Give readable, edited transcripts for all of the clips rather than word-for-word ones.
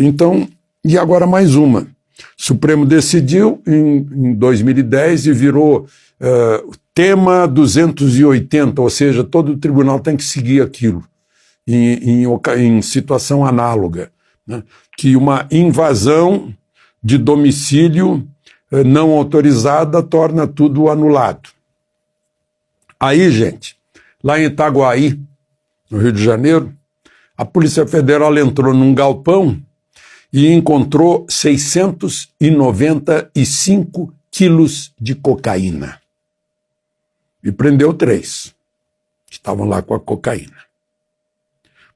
Então, e agora mais uma. O Supremo decidiu em 2010 e virou tema 280, ou seja, todo tribunal tem que seguir aquilo em situação análoga, né? Que uma invasão de domicílio não autorizada torna tudo anulado. Aí, gente, lá em Itaguaí, no Rio de Janeiro, a Polícia Federal entrou num galpão e encontrou 695 quilos de cocaína. E prendeu 3 que estavam lá com a cocaína.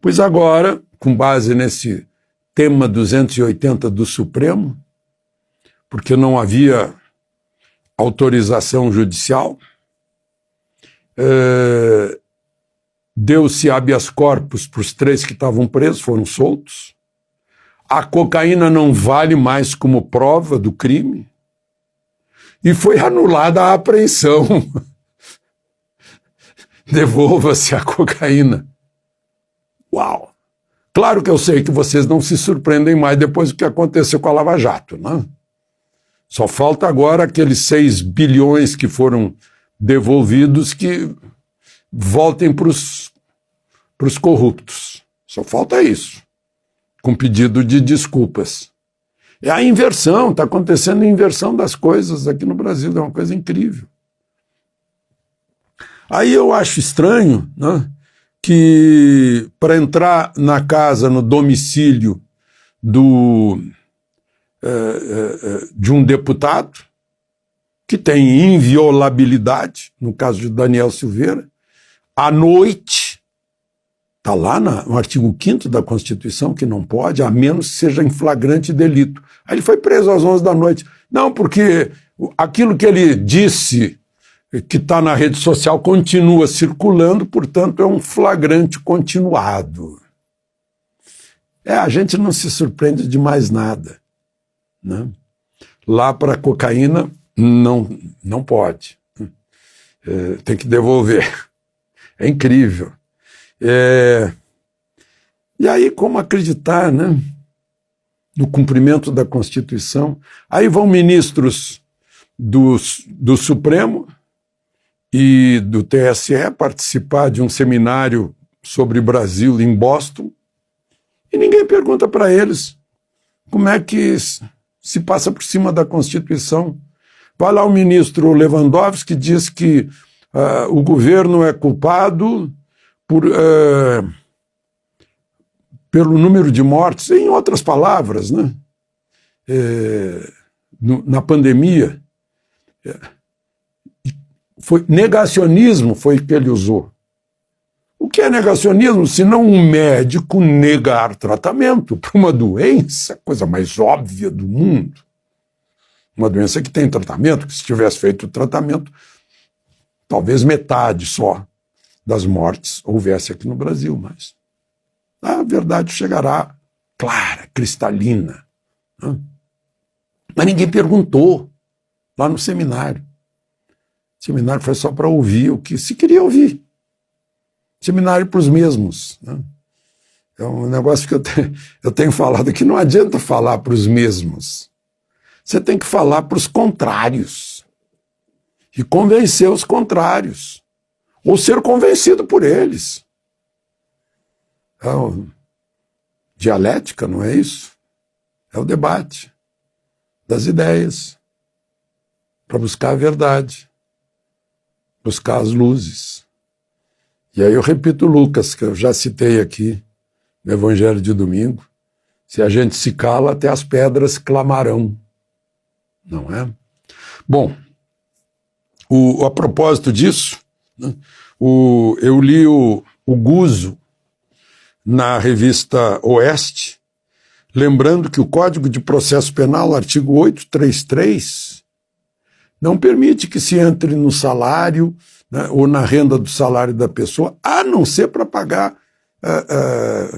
Pois agora, com base nesse tema 280 do Supremo, porque não havia autorização judicial, deu-se habeas corpus para os 3 que estavam presos, foram soltos. A cocaína não vale mais como prova do crime e foi anulada a apreensão. Devolva-se a cocaína. Uau! Claro que eu sei que vocês não se surpreendem mais depois do que aconteceu com a Lava Jato, né? Só falta agora aqueles 6 bilhões que foram devolvidos que voltem para os corruptos. Só falta isso, com pedido de desculpas. É a inversão, está acontecendo a inversão das coisas aqui no Brasil, é uma coisa incrível. Aí eu acho estranho, né, que para entrar na casa, no domicílio de um deputado, que tem inviolabilidade, no caso de Daniel Silveira, à noite, está lá no artigo 5º da Constituição, que não pode, a menos que seja em flagrante delito. Aí ele foi preso às 11 da noite. Não, porque aquilo que ele disse, que está na rede social, continua circulando, portanto é um flagrante continuado. A gente não se surpreende de mais nada, né? Lá para a cocaína, não pode. Tem que devolver. É incrível. E aí, como acreditar, né, no cumprimento da Constituição? Aí vão ministros do Supremo e do TSE participar de um seminário sobre Brasil em Boston e ninguém pergunta para eles como é que se passa por cima da Constituição. Vai lá o ministro Lewandowski, que diz que o governo é culpado pelo número de mortes, em outras palavras, né? Na pandemia. Negacionismo foi o que ele usou. O que é negacionismo, se não um médico negar tratamento para uma doença, coisa mais óbvia do mundo? Uma doença que tem tratamento, que se tivesse feito o tratamento, talvez metade só das mortes houvesse aqui no Brasil, mas a verdade chegará clara, cristalina, né? Mas ninguém perguntou lá no seminário. O seminário foi só para ouvir o que se queria ouvir. Seminário para os mesmos, né? É um negócio que eu tenho falado que não adianta falar para os mesmos. Você tem que falar para os contrários e convencer os contrários, ou ser convencido por eles. Dialética, não é isso? É o debate das ideias para buscar a verdade, buscar as luzes. E aí eu repito Lucas, que eu já citei aqui no Evangelho de domingo: se a gente se cala, até as pedras clamarão. Não é? Bom, a propósito disso, né, eu li o Guzzo na revista Oeste, lembrando que o Código de Processo Penal, artigo 833, não permite que se entre no salário, né, ou na renda do salário da pessoa, a não ser para pagar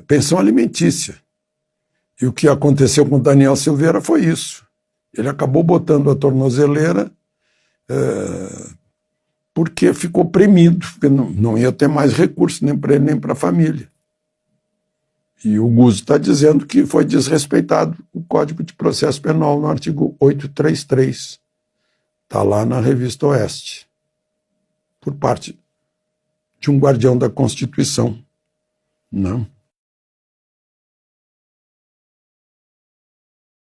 pensão alimentícia. E o que aconteceu com Daniel Silveira foi isso. Ele acabou botando a tornozeleira porque ficou premido, porque não ia ter mais recurso nem para ele nem para a família. E o Guzzo está dizendo que foi desrespeitado o Código de Processo Penal no artigo 833. Está lá na Revista Oeste, por parte de um guardião da Constituição. Não.